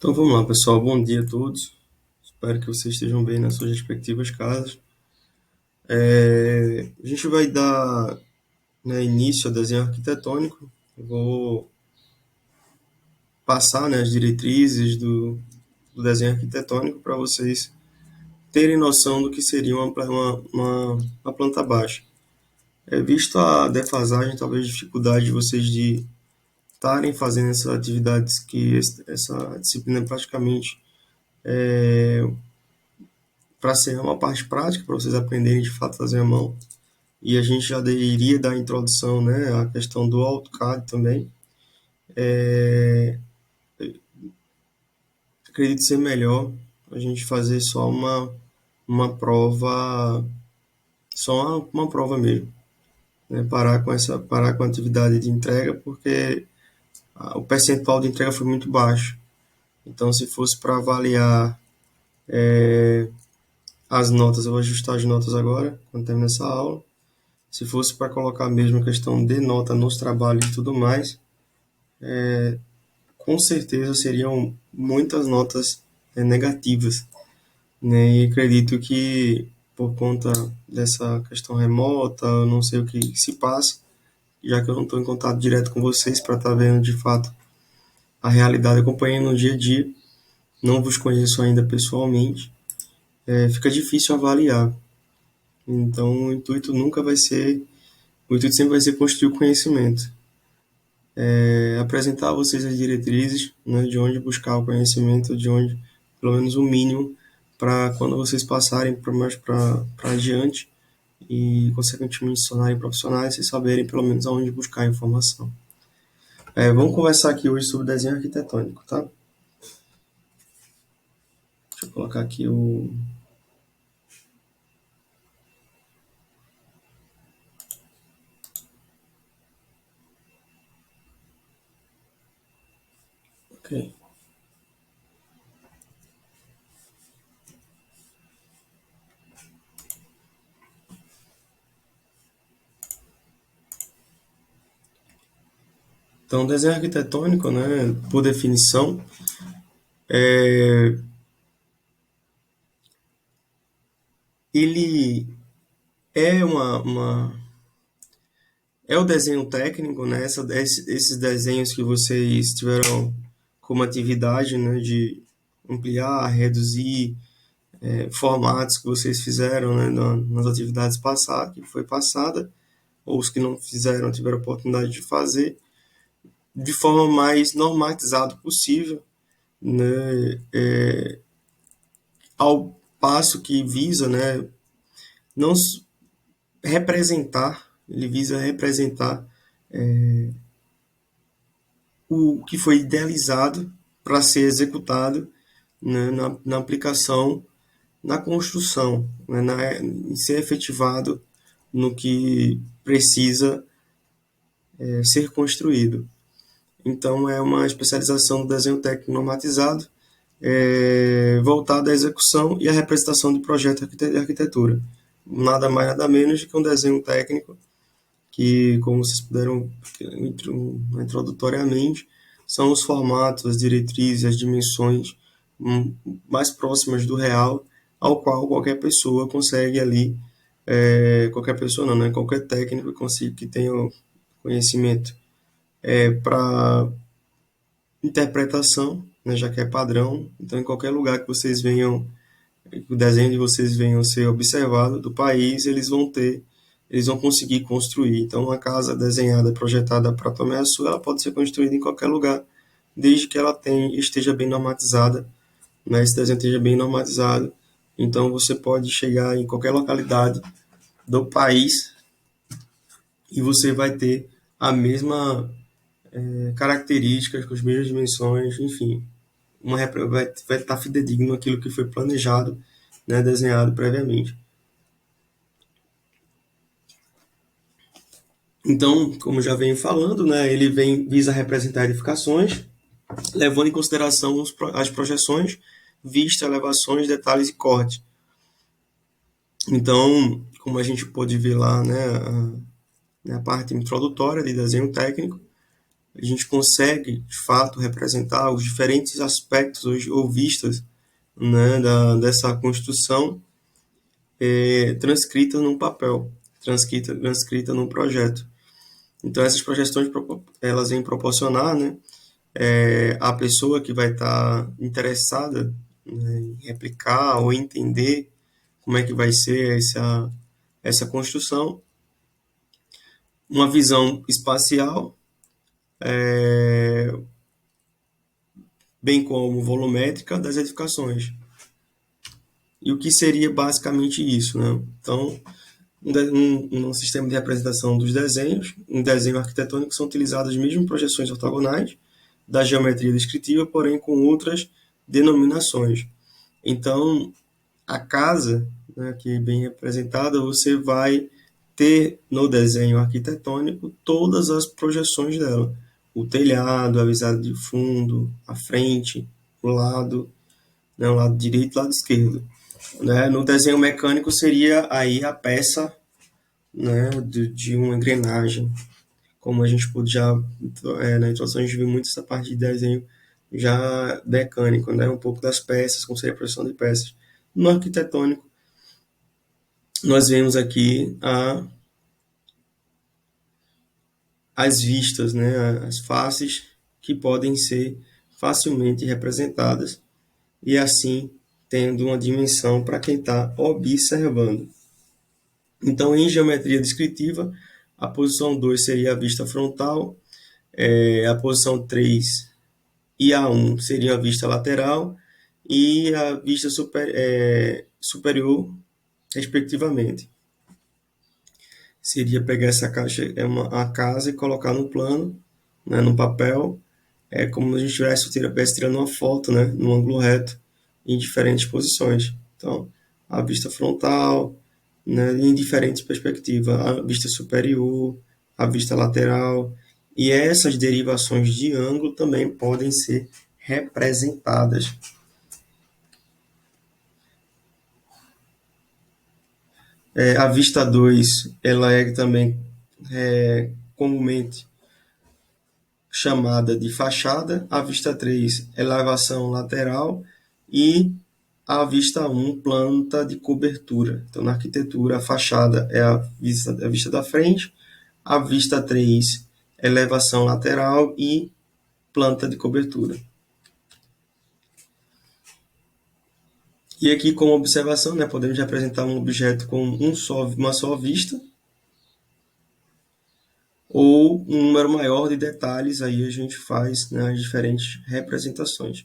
Então vamos lá, pessoal. Bom dia a todos. Espero que vocês estejam bem nas suas respectivas casas. A gente vai dar, início ao desenho arquitetônico. Eu vou passar, as diretrizes do desenho arquitetônico para vocês terem noção do que seria uma planta baixa. Visto a defasagem, talvez dificuldade de vocês de estarem fazendo essas atividades, que essa disciplina é praticamente para ser uma parte prática, para vocês aprenderem de fato a fazer a mão. E a gente já iria dar a introdução, à questão do AutoCAD também. Acredito ser melhor a gente fazer só uma prova, só uma prova mesmo, parar com a atividade de entrega, porque o percentual de entrega foi muito baixo. Então, se fosse para avaliar as notas, eu vou ajustar as notas agora, quando terminar essa aula. Se fosse para colocar mesmo a questão de nota nos trabalhos e tudo mais, com certeza seriam muitas notas negativas, né? E acredito que por conta dessa questão remota, eu não sei o que se passa, já que eu não estou em contato direto com vocês para estar vendo de fato a realidade, acompanhando no dia a dia, não vos conheço ainda pessoalmente, fica difícil avaliar. Então o intuito sempre vai ser construir o conhecimento. Apresentar a vocês as diretrizes, de onde buscar o conhecimento, de onde, pelo menos o mínimo, para quando vocês passarem mais para adiante e, consequentemente, se tornarem profissionais, vocês saberem pelo menos aonde buscar a informação. Vamos conversar aqui hoje sobre desenho arquitetônico, tá? Deixa eu colocar aqui o... Ok. Então, desenho arquitetônico, por definição, ele é é o desenho técnico, esses desenhos que vocês tiveram como atividade, de ampliar, reduzir formatos que vocês fizeram, nas atividades passadas, que foi passada, ou os que não fizeram tiveram a oportunidade de fazer, de forma mais normatizada possível, ao passo que visa, não representar, ele visa representar o que foi idealizado para ser executado, na aplicação, na construção, em ser efetivado no que precisa ser construído. Então, é uma especialização do desenho técnico normatizado, voltada à execução e à representação de projeto de arquitetura. Nada mais, nada menos do que um desenho técnico que, como vocês puderam introdutoriamente, são os formatos, as diretrizes, as dimensões mais próximas do real, ao qual qualquer pessoa consegue ali, qualquer pessoa não, qualquer técnico que tenha conhecimento para interpretação, já que é padrão. Então, em qualquer lugar que vocês venham, o desenho de vocês venham ser observado do país, eles vão conseguir construir. Então, uma casa desenhada, projetada para Tomé Açu, ela pode ser construída em qualquer lugar, desde que ela esteja bem normatizada, esse desenho esteja bem normatizado. Então, você pode chegar em qualquer localidade do país e você vai ter a mesma características, com as mesmas dimensões, enfim, vai estar fidedigno aquilo que foi planejado, desenhado previamente. Então, como já venho falando, ele visa representar edificações, levando em consideração as projeções, vista, elevações, detalhes e corte. Então, como a gente pode ver lá, a parte introdutória de desenho técnico, a gente consegue, de fato, representar os diferentes aspectos ou vistas, né, dessa construção transcrita num papel, transcrita num projeto. Então, essas projeções, elas vêm proporcionar, né, a pessoa que vai estar interessada, né, em replicar ou entender como é que vai ser essa construção, uma visão espacial, é, bem como volumétrica das edificações. E o que seria basicamente isso, né? Então, um sistema de representação dos desenhos, um desenho arquitetônico, são utilizadas as mesmas projeções ortogonais da geometria descritiva, porém com outras denominações. Então, a casa, né, que é bem representada, você vai ter no desenho arquitetônico todas as projeções dela. O telhado, a visada de fundo, a frente, o lado, né, o lado direito e o lado esquerdo. Né? No desenho mecânico seria aí a peça, né, de uma engrenagem. Como a gente pôde já, na introdução, a gente viu muito essa parte de desenho já mecânico, né? Um pouco das peças, como seria a produção de peças. No arquitetônico, nós vemos aqui as vistas, né? As faces que podem ser facilmente representadas e assim tendo uma dimensão para quem está observando. Então, em geometria descritiva, a posição 2 seria a vista frontal, a posição 3 e a 1 seria a vista lateral e a vista superior, respectivamente. Seria pegar essa caixa, a casa, e colocar no plano, né, no papel, como a gente estivesse tirando uma foto, né, no ângulo reto, em diferentes posições. Então, a vista frontal, né, em diferentes perspectivas, a vista superior, a vista lateral, e essas derivações de ângulo também podem ser representadas. A vista 2 ela é também comumente chamada de fachada, a vista 3 elevação lateral e a vista 1 planta de cobertura. Então, na arquitetura, a fachada é a vista da frente, a vista 3 elevação lateral e planta de cobertura. E aqui, como observação, né, podemos representar um objeto com uma só vista, ou um número maior de detalhes, aí a gente faz, né, as diferentes representações.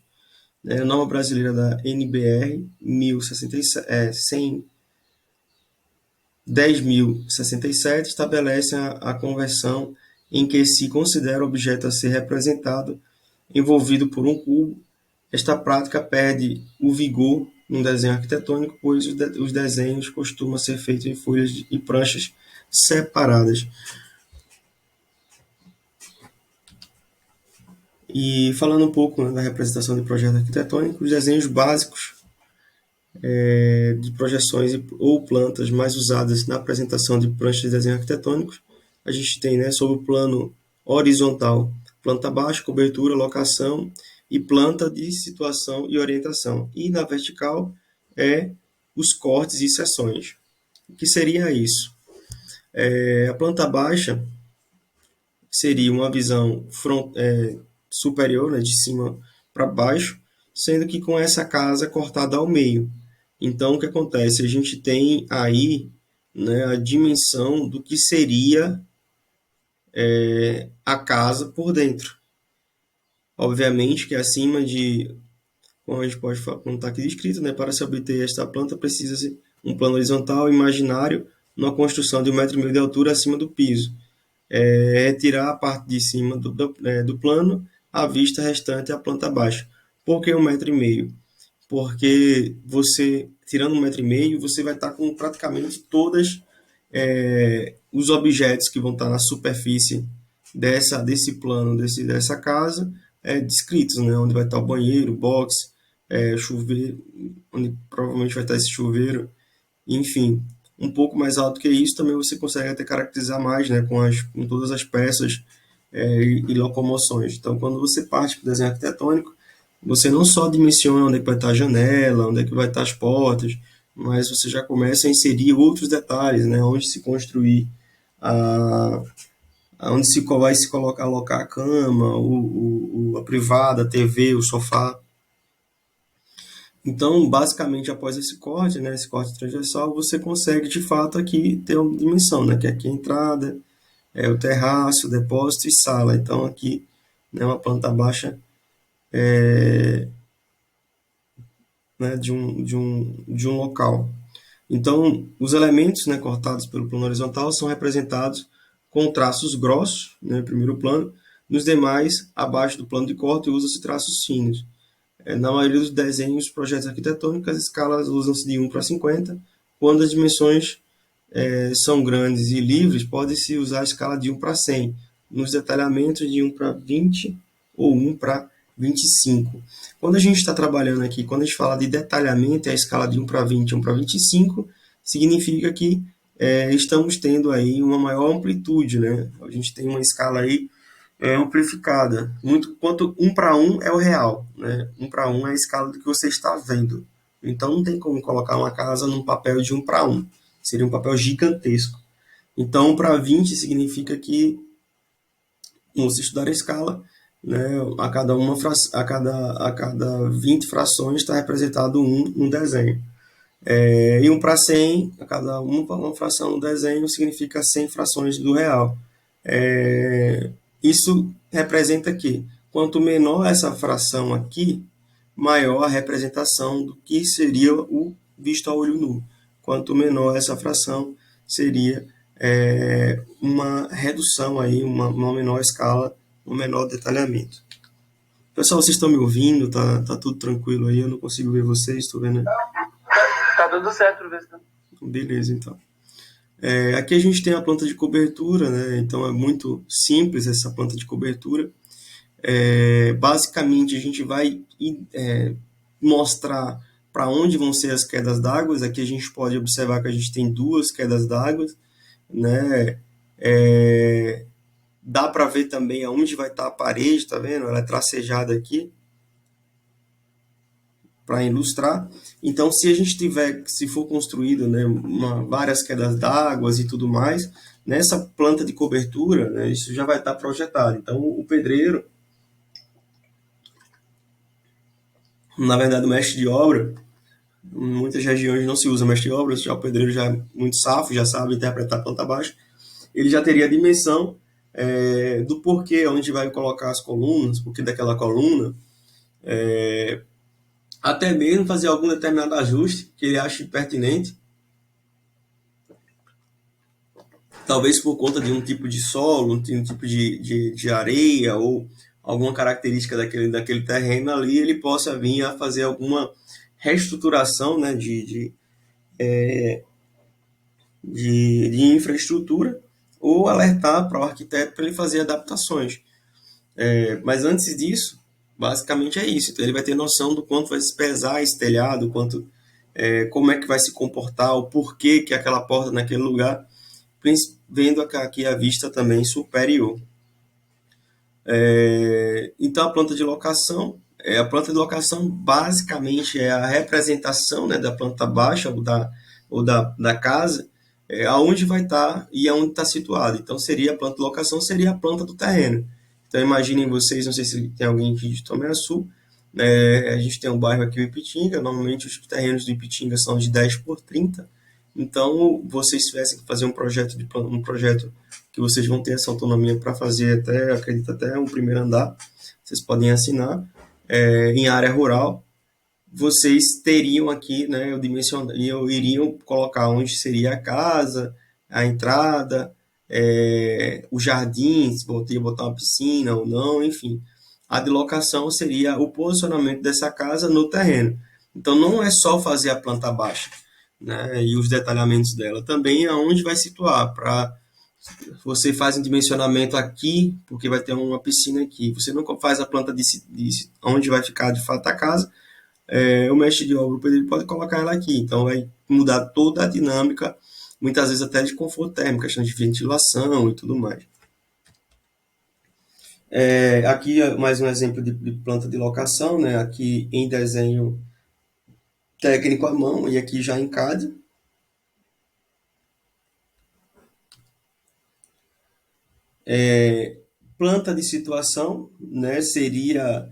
A norma brasileira da NBR 10.067 estabelece a conversão em que se considera o objeto a ser representado envolvido por um cubo. Esta prática perde o vigor num desenho arquitetônico, pois os desenhos costumam ser feitos em folhas e pranchas separadas. E falando um pouco, né, da representação de projetos arquitetônicos, os desenhos básicos de projeções ou plantas mais usadas na apresentação de pranchas de desenho arquitetônicos, a gente tem, né, sobre o plano horizontal, planta baixa, cobertura, locação e planta de situação e orientação. E na vertical os cortes e seções. O que seria isso? A planta baixa seria uma visão superior, né, de cima para baixo, sendo que com essa casa cortada ao meio. Então, o que acontece? A gente tem aí, né, a dimensão do que seria a casa por dentro. Obviamente que acima de, como a gente pode falar, como está aqui descrito, né, para se obter esta planta precisa-se um plano horizontal imaginário numa construção de 1,5 m de altura acima do piso. Retirar a parte de cima do plano, a vista restante a planta baixa. Por que 1,5 m? Porque você, tirando 1,5 m, você vai estar com praticamente todos os objetos que vão estar na superfície desse plano, dessa casa, descritos, né? Onde vai estar o banheiro, o box, chuveiro, onde provavelmente vai estar esse chuveiro, enfim. Um pouco mais alto que isso, também você consegue até caracterizar mais, né, com todas as peças e locomoções. Então, quando você parte para o desenho arquitetônico, você não só dimensiona onde é que vai estar a janela, onde é que vai estar as portas, mas você já começa a inserir outros detalhes, né? Onde se construir, a, onde vai se colocar, alocar a cama, a privada, a TV, o sofá. Então, basicamente, após esse corte, né, esse corte transversal, você consegue, de fato, aqui ter uma dimensão, né, que aqui é a entrada, o terraço, o depósito e sala. Então, aqui, né, uma planta baixa, né, de um local. Então, os elementos, né, cortados pelo plano horizontal são representados com traços grossos, né, no primeiro plano. Nos demais, abaixo do plano de corte, usa-se traços finos. Na maioria dos desenhos, projetos arquitetônicos, as escalas usam-se de 1:50. Quando as dimensões são grandes e livres, pode-se usar a escala de 1:100. Nos detalhamentos, de 1:20 ou 1:25. Quando a gente está trabalhando aqui, quando a gente fala de detalhamento, é a escala de 1:20, 1:25, significa que estamos tendo aí uma maior amplitude, né? A gente tem uma escala aí amplificada. Muito, quanto 1:1 é o real, né? 1:1 é a escala do que você está vendo. Então não tem como colocar uma casa num papel de 1:1. Seria um papel gigantesco. Então 1:20 significa que, se estudar a escala, né, a cada 20 frações está representado um desenho. E 1:100, a cada uma fração do desenho significa 100 frações do real. Isso representa que, quanto menor essa fração aqui, maior a representação do que seria o visto a olho nu. Quanto menor essa fração, seria uma redução, aí, uma menor escala, um menor detalhamento. Pessoal, vocês estão me ouvindo? Tá tudo tranquilo aí? Eu não consigo ver vocês, estou vendo. Tá tudo certo, professor. Beleza, então. Aqui a gente tem a planta de cobertura, né? Então é muito simples essa planta de cobertura. Basicamente a gente vai mostrar para onde vão ser as quedas d'água. Aqui a gente pode observar que a gente tem duas quedas d'água, né? Dá para ver também aonde vai estar a parede, tá vendo? Ela é tracejada aqui para ilustrar. Então, se a gente se for construído, né, várias quedas d'água e tudo mais, nessa planta de cobertura, né, isso já vai estar projetado. Então, o pedreiro, na verdade, o mestre de obra, em muitas regiões não se usa mestre de obra, já o pedreiro já é muito safo, já sabe interpretar a planta baixa, ele já teria a dimensão do porquê, onde vai colocar as colunas, porquê daquela coluna, até mesmo fazer algum determinado ajuste que ele ache pertinente, talvez por conta de um tipo de solo, um tipo de areia ou alguma característica daquele terreno ali, ele possa vir a fazer alguma reestruturação, né, de infraestrutura, ou alertar para o arquiteto para ele fazer adaptações. Mas antes disso, basicamente é isso. Então ele vai ter noção do quanto vai se pesar esse telhado, como é que vai se comportar, o porquê que aquela porta naquele lugar, vendo aqui a vista também superior. Então a planta de locação basicamente é a representação, né, da planta baixa ou da casa, aonde vai estar e aonde está situado. Então seria a planta de locação, seria a planta do terreno. Então imaginem vocês, não sei se tem alguém aqui de Tomé Açu, a gente tem um bairro aqui, o Ipitinga, normalmente os terrenos do Ipitinga são de 10 por 30. Então, vocês tivessem que fazer um projeto que vocês vão ter essa autonomia para fazer acredito, até um primeiro andar, vocês podem assinar, em área rural, vocês teriam aqui, né, iriam colocar onde seria a casa, a entrada, o jardim, se ia botar uma piscina ou não, enfim. A delocação seria o posicionamento dessa casa no terreno. Então, não é só fazer a planta baixa, né, e os detalhamentos dela, também aonde vai situar, você faz um dimensionamento aqui, porque vai ter uma piscina aqui. Você não faz a planta de onde vai ficar de fato a casa, o mestre de obra ele pode colocar ela aqui. Então vai mudar toda a dinâmica, muitas vezes até de conforto térmico, questão de ventilação e tudo mais. Aqui é mais um exemplo de planta de locação, né? Aqui em desenho técnico à mão e aqui já em CAD. Planta de situação, né? Seria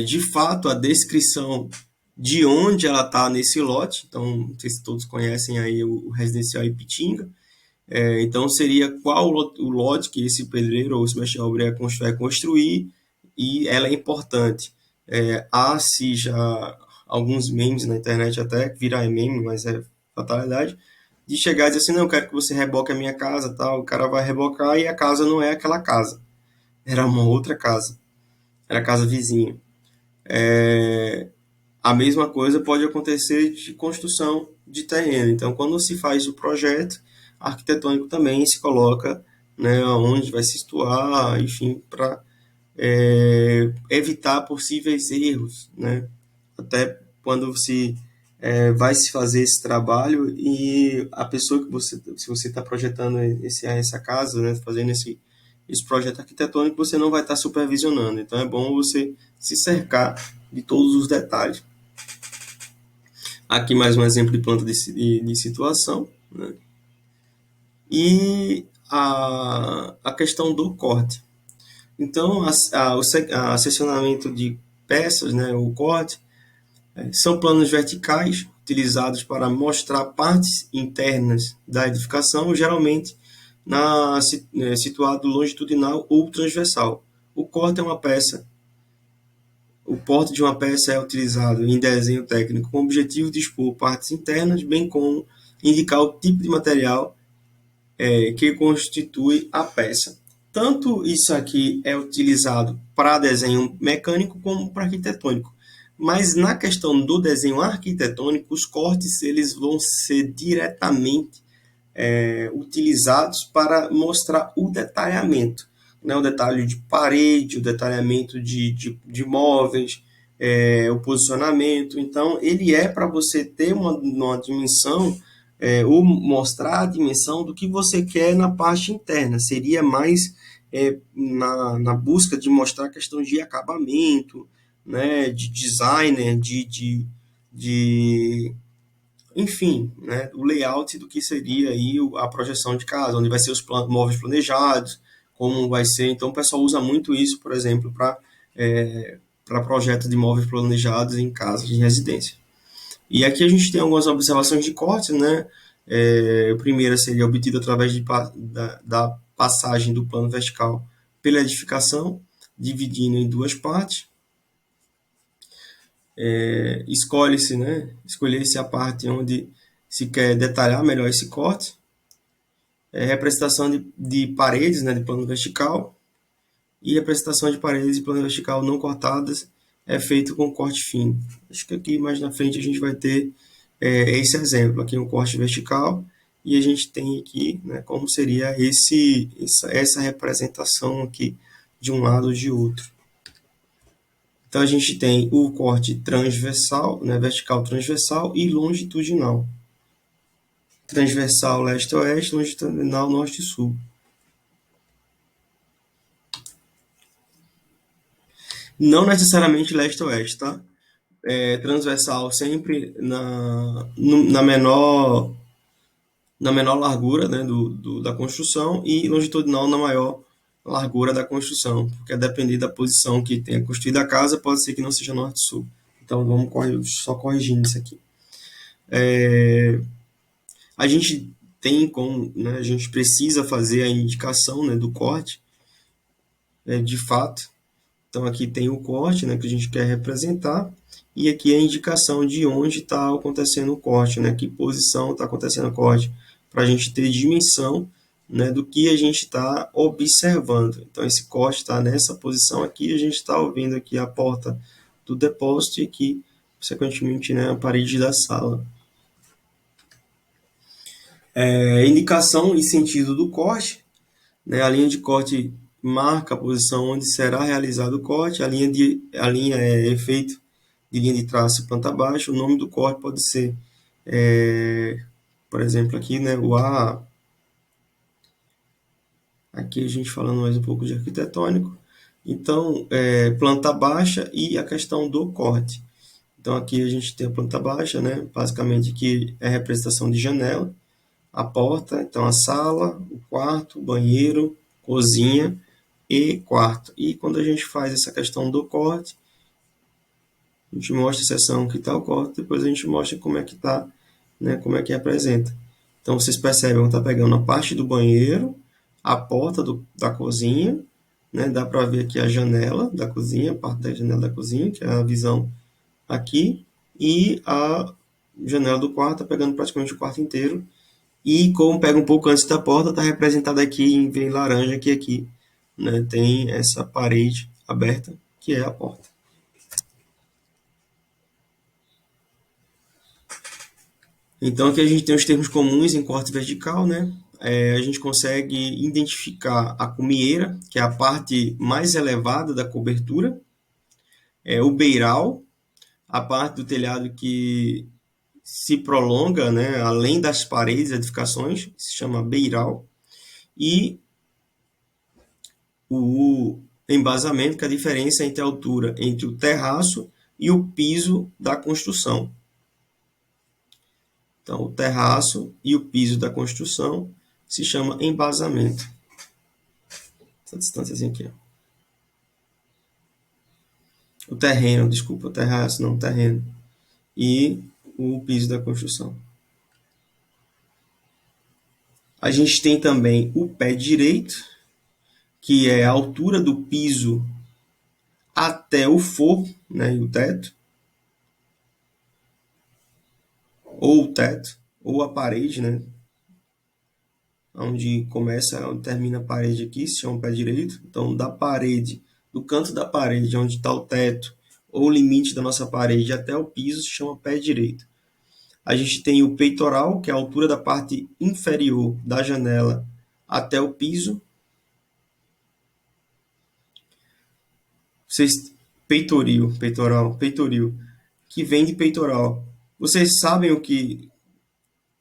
de fato a descrição de onde ela está nesse lote. Então, não sei se todos conhecem aí o residencial Ipitinga. Então, seria qual o lote que esse pedreiro ou esse mestre de obra vai construir, e ela é importante. Há-se já alguns memes na internet, até que virar meme, mas é fatalidade, de chegar e dizer assim, não, eu quero que você reboque a minha casa, tal. O cara vai rebocar e a casa não é aquela casa, era uma outra casa, era a casa vizinha. A mesma coisa pode acontecer de construção de terreno. Então, quando se faz o projeto arquitetônico também se coloca, né, onde vai se situar, enfim, para evitar possíveis erros, né? Até quando vai se fazer esse trabalho e a pessoa que se você está projetando essa casa, né, fazendo esse projeto arquitetônico, você não vai estar supervisionando. Então é bom você se cercar de todos os detalhes. Aqui mais um exemplo de planta de situação, né? E a questão do corte. Então, o seccionamento de peças, né, o corte, são planos verticais utilizados para mostrar partes internas da edificação, geralmente situado longitudinal ou transversal. O corte é uma peça. O porte de uma peça é utilizado em desenho técnico com o objetivo de expor partes internas, bem como indicar o tipo de material que constitui a peça. Tanto isso aqui é utilizado para desenho mecânico como para arquitetônico. Mas na questão do desenho arquitetônico, os cortes eles vão ser diretamente utilizados para mostrar o detalhamento, né? O detalhe de parede, o detalhamento de móveis, o posicionamento. Então, ele é para você ter uma dimensão, ou mostrar a dimensão do que você quer na parte interna. Seria mais na busca de mostrar a questão de acabamento, né? De designer, de enfim, né, o layout do que seria aí a projeção de casa, onde vai ser os móveis planejados, como vai ser. Então, o pessoal usa muito isso, por exemplo, para projetos de móveis planejados em casas de residência. E aqui a gente tem algumas observações de corte, né? A primeira seria obtida através da passagem do plano vertical pela edificação, dividindo em duas partes. Escolhe-se, né? Escolher-se a parte onde se quer detalhar melhor esse corte. Representação de paredes, né, de plano vertical, e representação de paredes de plano vertical não cortadas é feito com corte fino. Acho que aqui mais na frente a gente vai ter esse exemplo. Aqui um corte vertical e a gente tem aqui, né, como seria essa representação aqui de um lado ou de outro. Então a gente tem o corte transversal, né, vertical transversal e longitudinal. Transversal leste-oeste, longitudinal norte-sul. Não necessariamente leste-oeste, tá? Transversal sempre na menor largura, né, da construção, e longitudinal na maior largura da construção, porque a depender da posição que tenha construído a casa, pode ser que não seja norte-sul. Então vamos só corrigindo isso aqui. A gente tem como, né, a gente precisa fazer a indicação, né, do corte, de fato. Então aqui tem o corte, né, que a gente quer representar, e aqui a indicação de onde está acontecendo o corte, né, que posição está acontecendo o corte, para a gente ter dimensão, né, do que a gente está observando. Então esse corte está nessa posição aqui, a gente está ouvindo aqui a porta do depósito e aqui, consequentemente, né, a parede da sala. Indicação e sentido do corte, né, a linha de corte marca a posição onde será realizado o corte, a linha é efeito de linha de traço planta abaixo, o nome do corte pode ser, por exemplo, aqui, né, aqui a gente falando mais um pouco de arquitetônico, Então, planta baixa e a questão do corte. Então, aqui a gente tem a planta baixa, né? Basicamente aqui é a representação de janela, a porta, então a sala, o quarto, o banheiro, cozinha e quarto. E quando a gente faz essa questão do corte, a gente mostra a seção que está o corte, depois a gente mostra como é que está, né, como é que representa. Então vocês percebem, está pegando a parte do banheiro, a porta da cozinha, né, dá para ver aqui a janela da cozinha, a parte da janela da cozinha, que é a visão aqui, e a janela do quarto, está pegando praticamente o quarto inteiro. E como pega um pouco antes da porta, está representado aqui em laranja, que aqui, né, tem essa parede aberta, que é a porta. Então aqui a gente tem os termos comuns em corte vertical, né? A gente consegue identificar a cumieira, que é a parte mais elevada da cobertura, o beiral, a parte do telhado que se prolonga, né, além das paredes, edificações, se chama beiral, e o embasamento, que é a diferença entre a altura entre o terraço e o piso da construção. Então, o terraço e o piso da construção se chama embasamento. Essa distância aqui. O terreno, desculpa, o terraço, não o terreno. E o piso da construção. A gente tem também o pé direito, que é a altura do piso até o forro, né, e o teto. Ou o teto, ou a parede, né, onde começa, onde termina a parede aqui, se chama pé direito. Então, da parede, do canto da parede, onde está o teto, ou o limite da nossa parede até o piso, se chama pé direito. A gente tem o peitoral, que é a altura da parte inferior da janela até o piso. Vocês, peitoril, que vem de peitoral. Vocês sabem o que...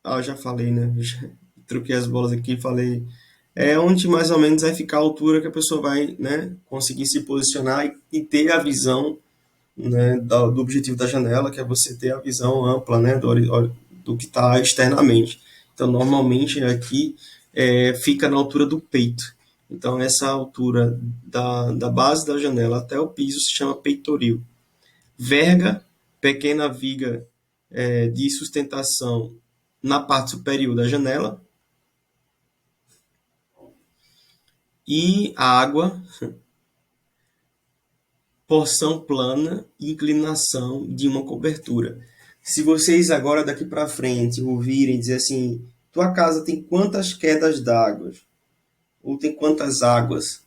Ah, já falei, né? Já troquei as bolas aqui e falei. É onde mais ou menos vai ficar a altura que a pessoa vai, né, conseguir se posicionar e ter a visão, né, do objetivo da janela, que é você ter a visão ampla, né, do que está externamente. Então, normalmente aqui fica na altura do peito. Então, essa altura da base da janela até o piso se chama peitoril. Verga, pequena viga de sustentação na parte superior da janela. E a água, porção plana e inclinação de uma cobertura. Se vocês agora daqui para frente ouvirem dizer assim, tua casa tem quantas quedas d'água? Ou tem quantas águas?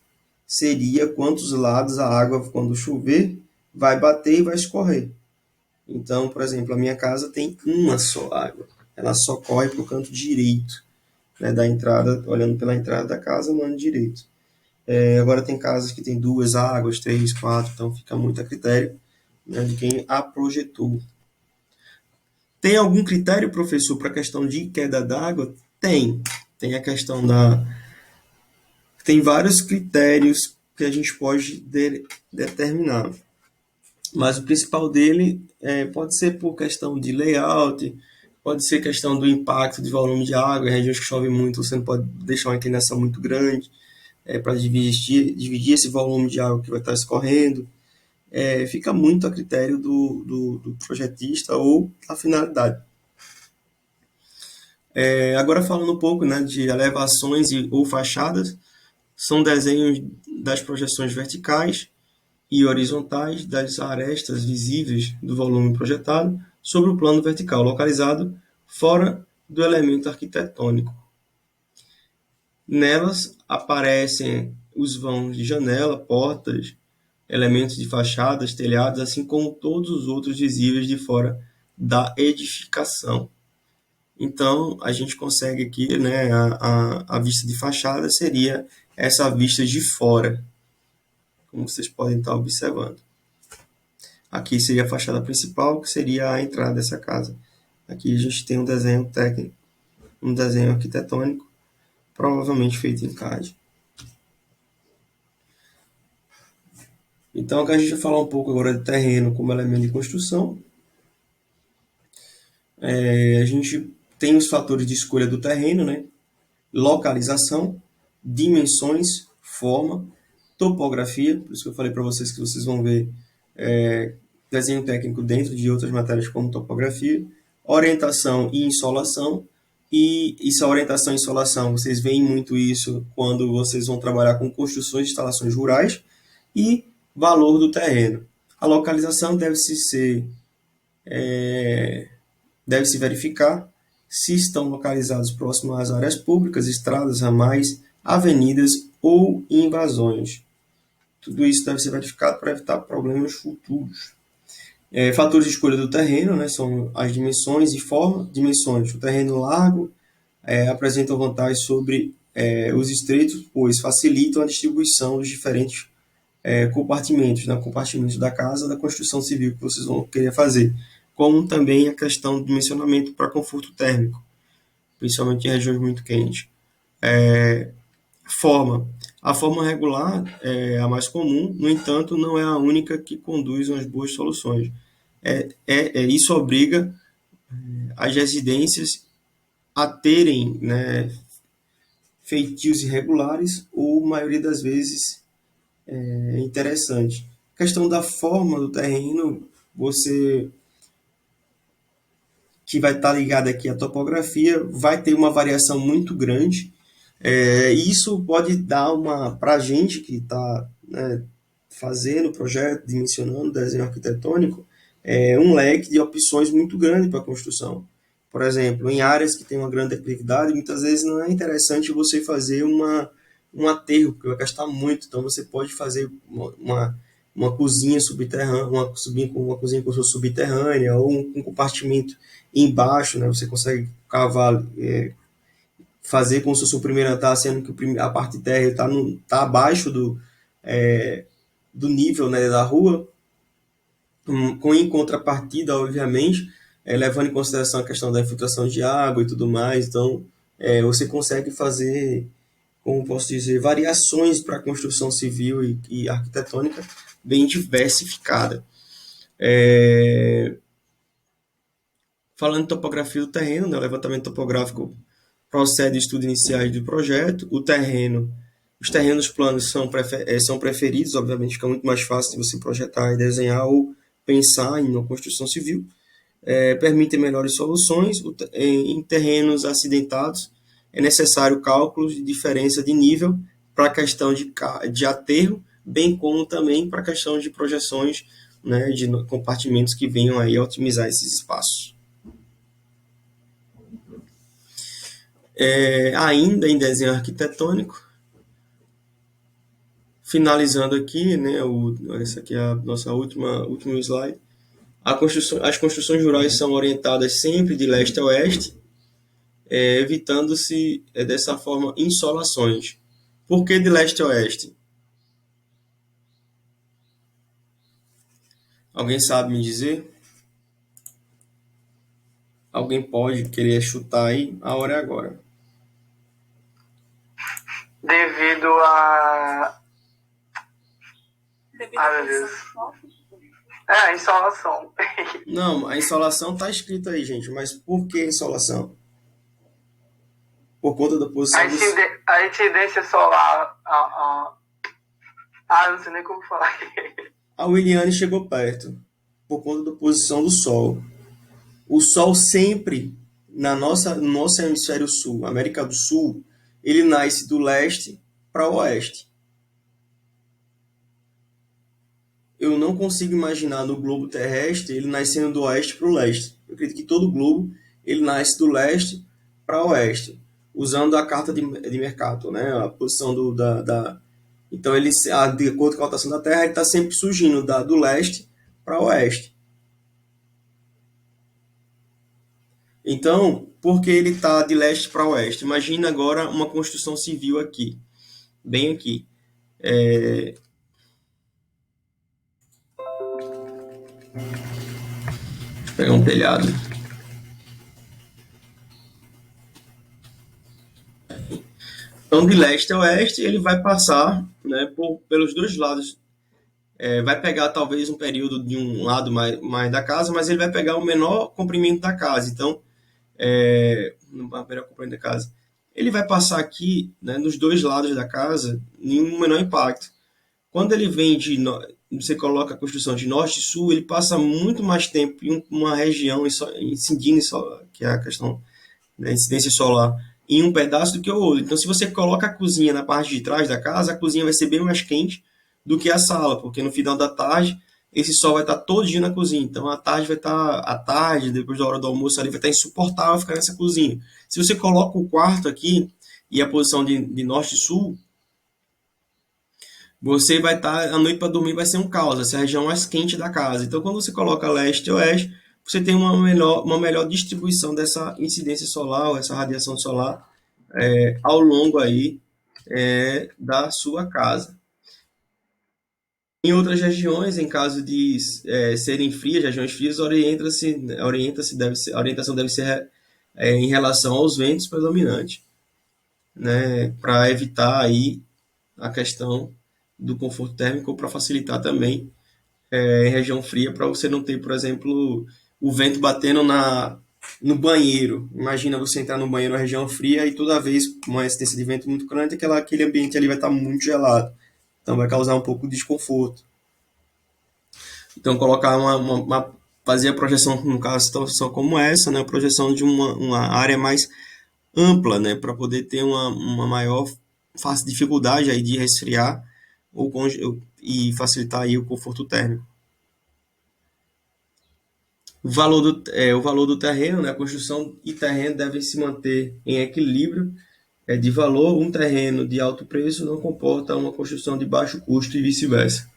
Seria quantos lados a água, quando chover, vai bater e vai escorrer. Então, por exemplo, a minha casa tem uma só água. Ela só corre para o canto direito, né, da entrada, olhando pela entrada da casa, no ano direito. Agora tem casas que tem duas águas, três, quatro, então fica muito a critério, né, de quem a projetou. Tem algum critério, professor, para a questão de queda d'água? Tem. Tem a questão da... Tem vários critérios que a gente pode determinar. Mas o principal dele pode ser por questão de layout, pode ser questão do impacto de volume de água. Em regiões que chove muito, você não pode deixar uma inclinação muito grande para dividir esse volume de água que vai estar escorrendo. Fica muito a critério do projetista ou da finalidade. Agora falando um pouco, né, de elevações ou fachadas, são desenhos das projeções verticais e horizontais das arestas visíveis do volume projetado sobre o plano vertical, localizado fora do elemento arquitetônico. Nelas aparecem os vãos de janela, portas, elementos de fachadas, telhados, assim como todos os outros visíveis de fora da edificação. Então, a gente consegue aqui, né, a vista de fachada seria essa vista de fora, como vocês podem estar observando. Aqui seria a fachada principal, que seria a entrada dessa casa. Aqui a gente tem um desenho técnico, um desenho arquitetônico, provavelmente feito em CAD. Então, aqui a gente vai falar um pouco agora de terreno como elemento de construção. A gente tem os fatores de escolha do terreno, né? Localização, dimensões, forma, topografia, por isso que eu falei para vocês que vocês vão ver desenho técnico dentro de outras matérias como topografia, orientação e insolação, e essa orientação e insolação, vocês veem muito isso quando vocês vão trabalhar com construções de instalações rurais, e valor do terreno. A localização deve-se verificar se estão localizados próximos às áreas públicas, estradas, ramais, avenidas ou invasões. Tudo isso deve ser verificado para evitar problemas futuros. Fatores de escolha do terreno, né, são as dimensões e forma. Dimensões: o terreno largo apresenta vantagem sobre os estreitos, pois facilitam a distribuição dos diferentes compartimentos, né, compartimentos da casa, da construção civil que vocês vão querer fazer, como também a questão do dimensionamento para conforto térmico, principalmente em regiões muito quentes. Forma: a forma regular é a mais comum, no entanto, não é a única que conduz às boas soluções. Isso obriga as residências a terem, né, feitios irregulares ou, maioria das vezes, interessante. A questão da forma do terreno, você que vai estar ligado aqui à topografia, vai ter uma variação muito grande. Isso pode dar para a gente que está, né, fazendo o projeto, dimensionando desenho arquitetônico, um leque de opções muito grande para a construção. Por exemplo, em áreas que têm uma grande declividade, muitas vezes não é interessante você fazer um aterro, porque vai gastar muito. Então, você pode fazer uma cozinha subterrânea, uma cozinha com subterrânea, ou um compartimento embaixo, né? Você consegue cavar, fazer como se fosse o primeiro andar, sendo que a parte de terra está abaixo do nível, né, da rua, em contrapartida, obviamente, levando em consideração a questão da infiltração de água e tudo mais. Então, você consegue fazer, como posso dizer, variações para a construção civil e arquitetônica bem diversificada. Falando de topografia do terreno, né, o levantamento topográfico procede estudos iniciais do projeto. Os terrenos planos são preferidos, obviamente fica muito mais fácil de você projetar e desenhar ou pensar em uma construção civil. Permitem melhores soluções. Em terrenos acidentados, é necessário cálculos de diferença de nível para a questão de aterro, bem como também para a questão de projeções, né, de compartimentos que venham aí a otimizar esses espaços. Ainda em desenho arquitetônico, finalizando aqui, né, essa aqui é a nossa último slide. As construções rurais são orientadas sempre de leste a oeste, evitando-se dessa forma insolações. Por que de leste a oeste? Alguém sabe me dizer? Alguém pode querer chutar aí? A hora é agora. Devido a... meu Deus. A insolação. Não, a insolação está escrita aí, gente, mas por que insolação? Por conta da posição a incidência solar... não sei nem como falar. A Williane chegou perto, por conta da posição do Sol. O Sol sempre, no nosso hemisfério sul, América do Sul, ele nasce do leste para o oeste. Eu não consigo imaginar no globo terrestre ele nascendo do oeste para o leste. Eu acredito que todo globo ele nasce do leste para o oeste, usando a carta de Mercator, né? A posição Então, ele, de acordo com a rotação da Terra, ele está sempre surgindo do leste para o oeste. Então, por que ele está de leste para oeste? Imagina agora uma construção civil aqui, bem aqui. Deixa eu pegar um telhado. Então, de leste a oeste, ele vai passar, né, pelos dois lados vai pegar talvez um período de um lado mais da casa, mas ele vai pegar o menor comprimento da casa. Então, no menor comprimento da casa, ele vai passar aqui, né, nos dois lados da casa, em um menor impacto. Quando ele vem você coloca a construção de norte e sul, ele passa muito mais tempo em uma região incidindo, que é a questão da incidência solar, em um pedaço do que o outro. Então, se você coloca a cozinha na parte de trás da casa, a cozinha vai ser bem mais quente do que a sala, porque no final da tarde esse sol vai estar todinho na cozinha. Então, a tarde vai estar, à tarde, depois da hora do almoço ali, vai estar insuportável ficar nessa cozinha. Se você coloca o quarto aqui e a posição de norte e sul, você vai estar, a noite para dormir vai ser um caos, essa é a região mais quente da casa. Então, quando você coloca leste e oeste, você tem uma melhor distribuição dessa incidência solar, essa radiação solar, ao longo aí da sua casa. Em outras regiões, em caso de serem frias, regiões frias, a orientação deve ser em relação aos ventos predominantes, né, para evitar aí a questão do conforto térmico, para facilitar também em região fria, para você não ter, por exemplo, o vento batendo no banheiro. Imagina você entrar no banheiro na região fria e toda vez com uma incidência de vento muito grande, aquele ambiente ali vai estar muito gelado. Então vai causar um pouco de desconforto. Então colocar fazer a projeção, no caso, situação como essa, né, a projeção de uma área mais ampla, né, para poder ter uma maior dificuldade aí de resfriar e facilitar aí o conforto térmico. O valor do terreno, né, a construção e terreno devem se manter em equilíbrio de valor. Um terreno de alto preço não comporta uma construção de baixo custo e vice-versa.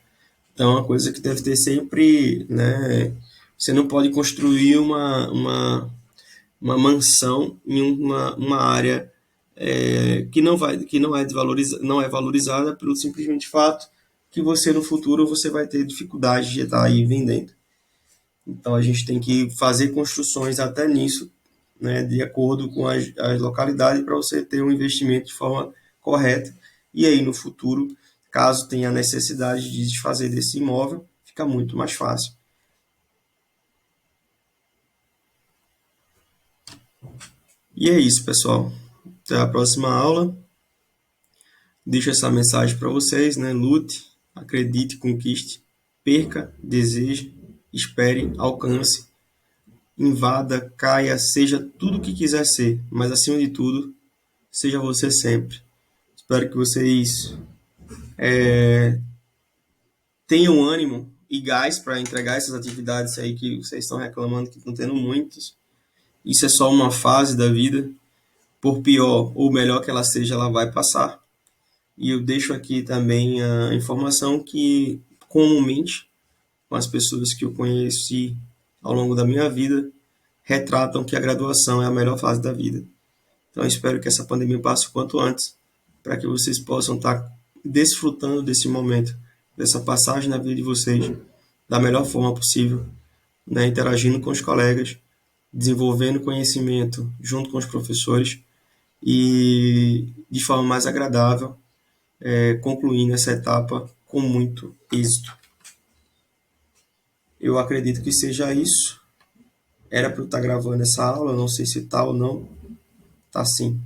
Então, é uma coisa que deve ter sempre, né, você não pode construir uma mansão em uma área que não é valorizada pelo simplesmente fato que você no futuro você vai ter dificuldade de estar aí vendendo. Então a gente tem que fazer construções até nisso, né, de acordo com as localidades, para você ter um investimento de forma correta. E aí no futuro, caso tenha necessidade de desfazer desse imóvel, fica muito mais fácil. E é isso, pessoal. Até a próxima aula. Deixo essa mensagem para vocês, né? Lute, acredite, conquiste, perca, deseje, espere, alcance, invada, caia, seja tudo o que quiser ser, mas acima de tudo, seja você sempre. Espero que vocês tenham ânimo e gás para entregar essas atividades aí que vocês estão reclamando que estão tendo muitas. Isso é só uma fase da vida. Por pior ou melhor que ela seja, ela vai passar. E eu deixo aqui também a informação que, comumente, com as pessoas que eu conheci ao longo da minha vida, retratam que a graduação é a melhor fase da vida. Então, eu espero que essa pandemia passe o quanto antes, para que vocês possam estar desfrutando desse momento, dessa passagem na vida de vocês, da melhor forma possível, né? Interagindo com os colegas, desenvolvendo conhecimento junto com os professores e de forma mais agradável, concluindo essa etapa com muito êxito. Eu acredito que seja isso. Era para eu estar gravando essa aula, não sei se está ou não. Tá sim.